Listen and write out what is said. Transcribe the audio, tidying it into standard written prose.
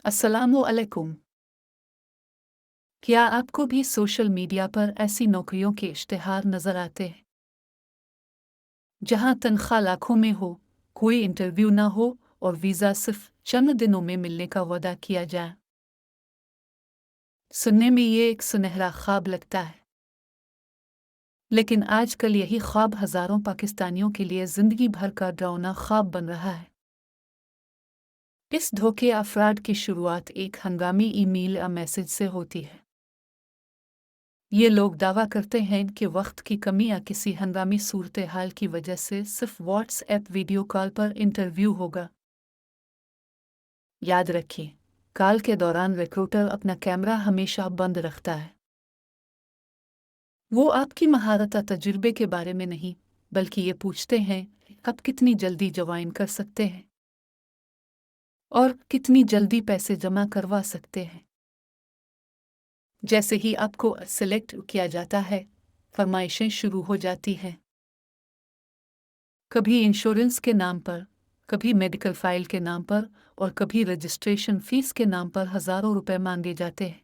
अस्सलामु अलैकुम। क्या आपको भी सोशल मीडिया पर ऐसी नौकरियों के इश्तिहार नज़र आते हैं जहां तनख्वाह लाखों में हो, कोई इंटरव्यू ना हो और वीज़ा सिर्फ चंद दिनों में मिलने का वादा किया जाए? सुनने में ये एक सुनहरा ख्वाब लगता है, लेकिन आजकल यही ख्वाब हज़ारों पाकिस्तानियों के लिए ज़िंदगी भर का डरावना ख्वाब बन रहा है। इस धोखे अफराद की शुरुआत एक हंगामी ईमेल या मैसेज से होती है। ये लोग दावा करते हैं कि वक्त की कमी या किसी हंगामी सूरत हाल की वजह से सिर्फ व्हाट्सएप वीडियो कॉल पर इंटरव्यू होगा। याद रखिए, कॉल के दौरान रिक्रूटर अपना कैमरा हमेशा बंद रखता है। वो आपकी महारत या तजुर्बे के बारे में नहीं, बल्कि ये पूछते हैं आप कितनी जल्दी ज्वाइन कर सकते हैं और कितनी जल्दी पैसे जमा करवा सकते हैं। जैसे ही आपको सिलेक्ट किया जाता है, फरमाइशें शुरू हो जाती हैं। कभी इंश्योरेंस के नाम पर, कभी मेडिकल फाइल के नाम पर और कभी रजिस्ट्रेशन फीस के नाम पर हज़ारों रुपए मांगे जाते हैं।